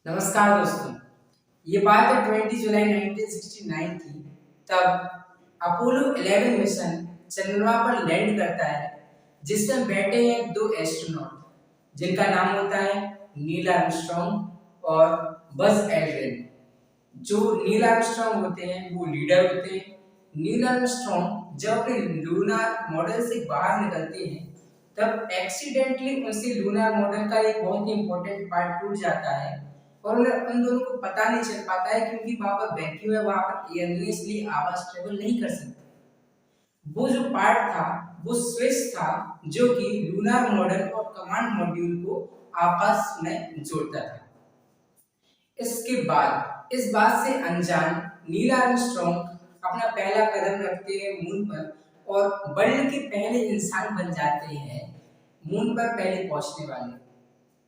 नमस्कार दोस्तों। ये बात है 20 जुलाई 1969 की। तब अपोलो 11 मिशन चंद्रमा पर लैंड करता है, जिसमें बैठे हैं दो एस्ट्रोनॉट जिनका नाम होता है नील आर्मस्ट्रॉन्ग और बज एल्ड्रिन। जो नील आर्मस्ट्रॉन्ग होते हैं वो लीडर होते हैं। नील आर्मस्ट्रॉन्ग जब अपने लूनार मॉडल से बाहर निकलते हैं तब एक्सीडेंटली उनसे लूनार मॉडल का एक बहुत ही इंपॉर्टेंट पार्ट टूट जाता है और उन दोनों को पता नहीं चल पाता है, क्योंकि वहां पर वैक्यूम है, वहां पर एयर है, इसलिए आवाज ट्रेवल नहीं कर सकती। वो जो पार्ट था वो स्विच था, जो कि लूनार मॉडल और कमांड मॉड्यूल को आपस में जोड़ता था। इसके बाद इस बात से अनजान नील आर्मस्ट्रॉन्ग अपना पहला कदम रखते हैं मून पर और वर्ल्ड के पहले इंसान बन जाते हैं मून पर पहले पहुंचने वाले।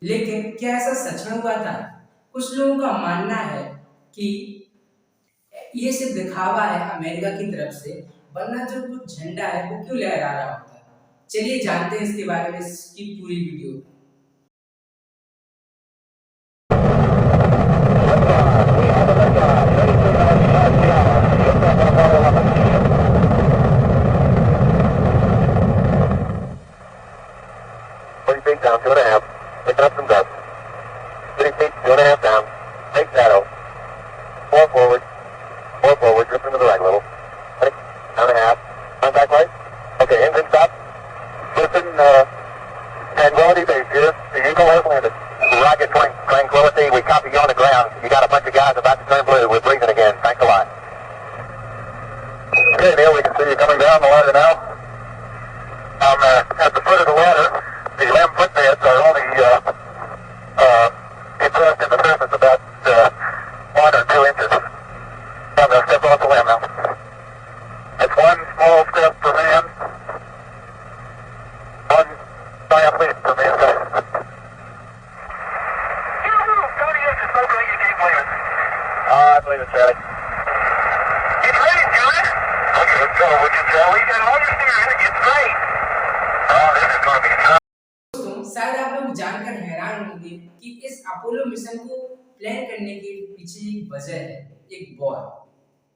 लेकिन क्या ऐसा सच में हुआ था? कुछ लोगों का मानना है कि ये सिर्फ दिखावा है अमेरिका की तरफ से, वरना जो वो झंडा है वो क्यों लहरा रहा होता है। चलिए जानते हैं इसके बारे में, इसकी पूरी video. Down, 2.5. Picking up some dust. 3 feet, 2.5 down. Take shadow. 4 forward. 4 forward. Drifting to the right a little. 6, down and a half. Contact light. Okay, engine stop. Listen, Tranquility Base here. The Eagle has landed. Rocket Tranquility, we copy you on the ground. You got a bunch of guys about to turn blue. We're breathing again. Thanks a lot. Okay, Neil, we can see you coming down the ladder now. I'm at the foot of the ladder. The 11-foot beds are only compressed in the surface about 1 or 2 inches. I'm going to step off the limb now. It's one small step for man, one giant leap for mankind. Tony, this is so great you gave Williams. I believe it's ready. It's ready, John. Okay, let's go. Would you tell? We got all your steering. It's great. Oh, this is going to be tough. दोस्तों, शायद आप लोग जानकर हैरान होंगे कि इस Apollo mission को प्लान करने के पीछे एक वजह है, एक वॉर।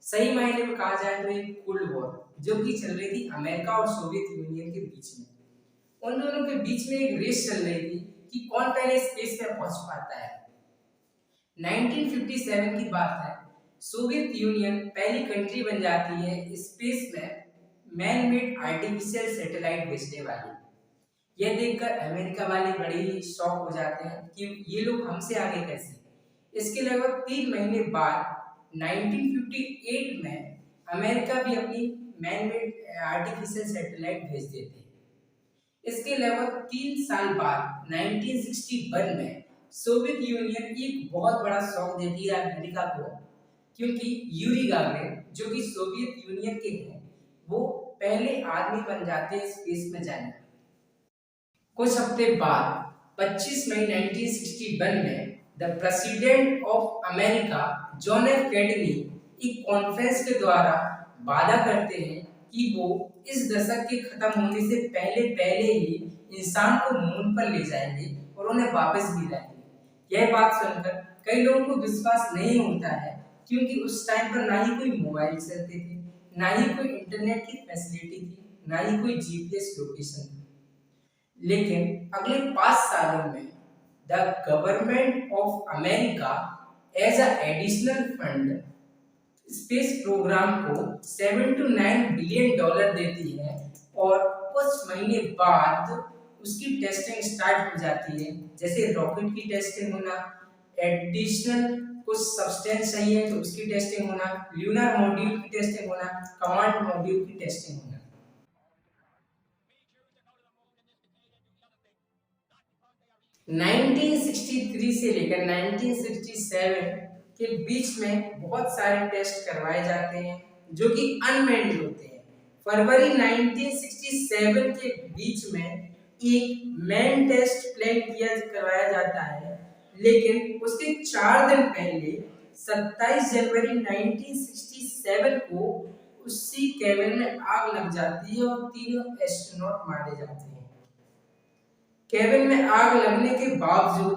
सही मायने में कहा जाए तो एक कोल्ड वॉर जो कि चल रही थी अमेरिका और सोवियत यूनियन के बीच में। उन दोनों के बीच में एक रेस चल रही थी कि कौन पहले स्पेस में पहुंच पाता है। 1957 की बात है। सोवियत यूनियन पहली कंट्री बन जाती है स्पेस में मैन मेड आर्टिफिशियल सैटेलाइट भेजने वाली। यह देखकर अमेरिका वाले बड़े ही शॉक हो जाते हैं कि ये लोग हमसे आगे कैसे। इसके लगभग 3 महीने बाद 1958 में अमेरिका भी अपनी मैन मेड आर्टिफिशियल सैटेलाइट भेज देते हैं। इसके लगभग 3 साल बाद 1961 में सोवियत यूनियन एक बहुत बड़ा शॉक देती है अमेरिका को, क्योंकि यूरी गागरिन जो कि सोवियत यूनियन के हैं वो पहले आदमी बन जाते हैं स्पेस में जाने। कुछ हफ्ते बाद 25 मई 1961 में the president of America John F Kennedy एक कॉन्फ्रेंस के द्वारा वादा करते हैं कि वो इस दशक के खत्म होने से पहले ही इंसान को मून पर ले जाएंगे और उन्हें वापस भी लाएंगे। यह बात सुनकर कई लोगों को विश्वास नहीं होता है, क्योंकि उस टाइम पर ना ही कोई मोबाइल चलते थे, ना ही कोई इंटरनेट की फैसिलिटी थी, ना ही कोई जीपीएस लोकेशन थी। लेकिन अगले 5 सालों में the government of America as a additional fund space program को 7 to 9 बिलियन डॉलर देती है और कुछ महीने बाद उसकी टेस्टिंग स्टार्ट हो जाती है। जैसे रॉकेट की टेस्टिंग होना, एडिशनल कुछ सब्सटेंस चाहिए तो उसकी टेस्टिंग होना, ल्यूनर मॉड्यूल की टेस्टिंग होना, कमांड मॉड्यूल की टेस्टिंग होना। 1963 से लेकर 1967 के बीच में बहुत सारे टेस्ट करवाए जाते हैं जो कि अनमैन्ड होते हैं। फरवरी 1967 के बीच में एक मैन टेस्ट प्लान करवाया जाता है, लेकिन उसके 4 दिन पहले 27 जनवरी 1967 को उसी केबिन में आग लग जाती है और तीनों एस्ट्रोनॉट मारे जाते हैं। केबिन में आग लगने के बावजूद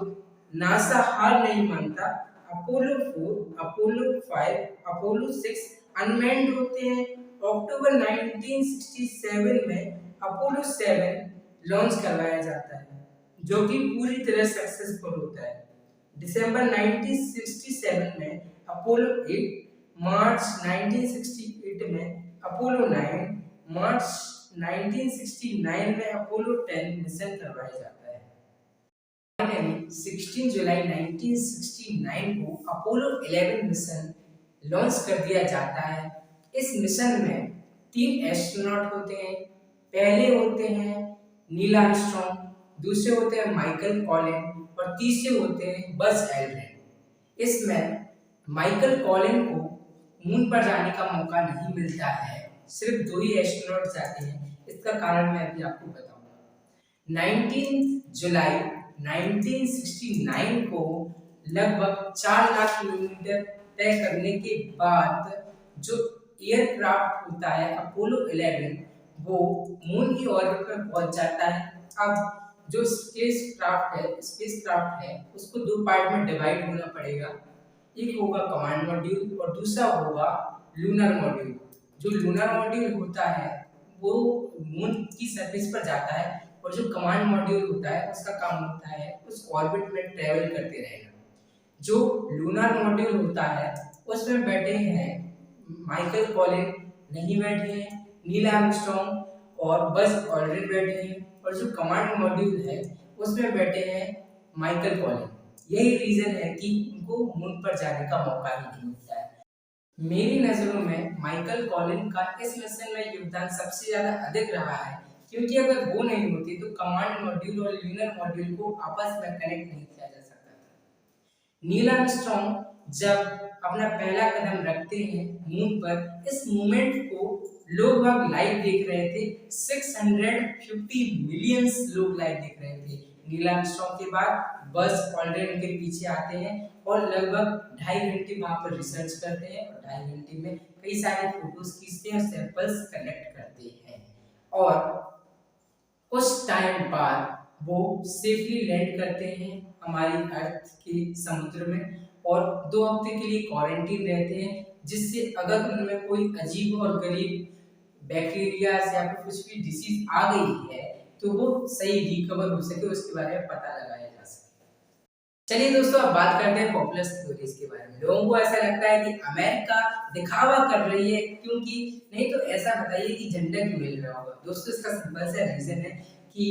नासा हार नहीं मानता। अपोलो 4, अपोलो 5, अपोलो 6 अनमैन्ड होते हैं। अक्टूबर 1967 में अपोलो 7 लॉन्च करवाया जाता है, जो कि पूरी तरह सक्सेसफुल होता है। दिसंबर 1967 में अपोलो 8, मार्च 1968 में अपोलो 9, मार्च 1969 में अपोलो 10 मिशन करवाया जाता है। फाइनली 16 जुलाई 1969 को अपोलो 11 मिशन लॉन्च कर दिया जाता है। इस मिशन में 3 एस्ट्रोनॉट होते हैं। पहले होते हैं नील आर्मस्ट्रॉन्ग, दूसरे होते हैं माइकल कॉलिन और तीसरे होते हैं बज एल्ड्रिन। इसमें माइकल कॉलिन को मून पर जाने का मौका नहीं मिलता है, सिर्फ 2 ही एस्ट्रोनॉट जाते हैं। इसका कारण मैं अभी आपको बताऊंगा। 19 जुलाई 1969 को लगभग 4 लाख किलोमीटर तय करने के बाद जो एयरक्राफ्ट होता है अपोलो 11 वो मून की ऑर्बिट में पहुंच जाता है। अब जो स्पेसक्राफ्ट है उसको 2 पार्ट में डिवाइड होना पड़ेगा। एक होगा कमांड मॉड्यूल और दूसरा होगा लूनर मॉड्यूल। जो लूनर मॉड्यूल होता है वो मून की सरफेस पर जाता है और जो कमांड मॉड्यूल होता है उसका काम होता है उस ऑर्बिट में ट्रेवल करते रहेगा। जो लूनर मॉड्यूल होता है उसमें बैठे हैं माइकल कॉलिन नहीं बैठे हैं, नील आर्मस्ट्रॉन्ग और बज ऑल्ड्रिन बैठे हैं, और जो कमांड मॉड्यूल है उसमें बैठे हैं माइकल कॉलिन। यही रीजन है कि उनको मून पर जाने का मौका ही नहीं मिलता है। मेरी नजरों में माइकल कॉलिन का इस मिशन में योगदान सबसे ज्यादा अधिक रहा है, क्योंकि अगर वो नहीं होती तो कमांड मॉड्यूल और लूनर मॉड्यूल को आपस में कनेक्ट नहीं किया जा सकता था। नील आर्मस्ट्रॉन्ग जब अपना पहला कदम रखते हैं मून पर, इस मूवमेंट को लोग लाइव देख रहे थे। 650 मिलियन लोग लाइव देख रहे थे। नील आर्मस्ट्रॉन्ग के बाद बज ऑल्ड्रिन उनके पीछे आते हैं और लगभग 2.5 घंटे वहां पर रिसर्च करते हैं और 2.5 घंटे में कई सारे फोटोज खींचते हैं और सैंपल्स कलेक्ट करते हैं, और उस टाइम बाद वो सेफली लैंड करते हैं हमारी अर्थ के समुद्र में और 2 हफ्ते के लिए क्वारंटीन रहते हैं, जिससे अगर उनमें कोई अजीब और गरीब बैक्टीरिया या फिर कुछ भी डिसीज आ गई है तो वो सही रिकवर हो सके, उसके बारे में पता लगाया जा सके। चलिए दोस्तों, अब बात करते हैं पॉपुलर थ्योरीज के बारे में। लोगों को ऐसा लगता है कि अमेरिका दिखावा कर रही है, क्योंकि नहीं तो ऐसा बताइए कि झंडा क्यों हिल रहा होगा। दोस्तों इसका सिंपल सा रीजन है कि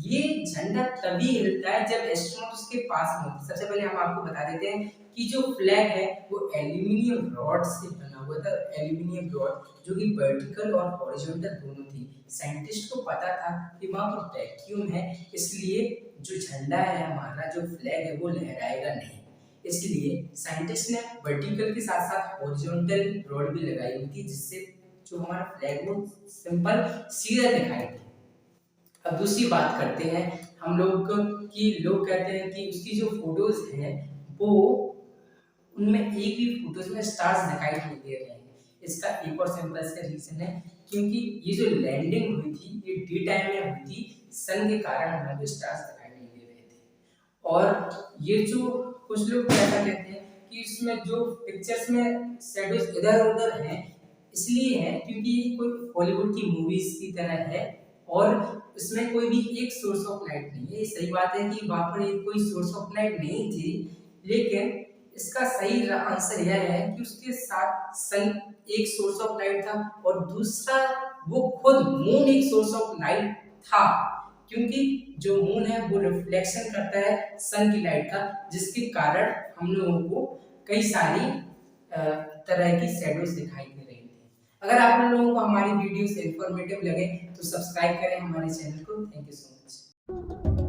ये झंडा तभी हिलता है जब एस्ट्रोनॉट उसके पास में होते। सबसे पहले हम आपको बता देते हैं कि जो फ्लैग है वो एल्यूमिनियम रॉड से बना हुआ था। एल्यूमिनियम रॉड जो कि वर्टिकल और हॉरिजॉन्टल दोनों थी। साइंटिस्ट को पता था कि वहां पर वैक्यूम है, इसलिए जो झंडा है हमारा, जो फ्लैग है वो लहराएगा नहीं। इसलिए साइंटिस्ट ने वर्टिकल के साथ साथ हॉरिजॉन्टल रॉड भी लगाई हुई थी, जिससे जो हमारा फ्लैग वो सिंपल सीधा दिखाई दे। अब दूसरी बात करते हैं हम लोग कि लोग कहते हैं कि उसकी जो फोटोज हैं वो उनमें एक भी फोटोज में स्टार्स दिखाई नहीं दे रहे हैं। इसका एक और सिंपल सा रीजन है, क्योंकि ये जो लैंडिंग हुई थी ये डे टाइम में हुई थी, सन के कारण हमें स्टार्स दिखाई नहीं दे रहे थे। और ये जो कुछ लोग ऐसा कहते हैं कि इसमें जो पिक्चर्स में शैडोज इधर उधर हैं इसलिए है क्योंकि कोई हॉलीवुड की मूवीज की तरह है और इसमें कोई भी एक सोर्स ऑफ लाइट नहीं है। ये सही बात है कि वहां पर एक कोई सोर्स ऑफ लाइट नहीं थी, लेकिन इसका सही आंसर यह है कि उसके साथ सन एक सोर्स ऑफ लाइट था और दूसरा वो खुद मून एक सोर्स ऑफ लाइट था, क्योंकि जो मून है वो रिफ्लेक्शन करता है सन की लाइट का, जिसके कारण हम लोगों को कई सारी तरह की शैडोज दिखाई दे रही थी। अगर आप लोगों को हमारी वीडियो से इंफॉर्मेटिव लगे तो सब्सक्राइब करें हमारे चैनल को। Thank you so much.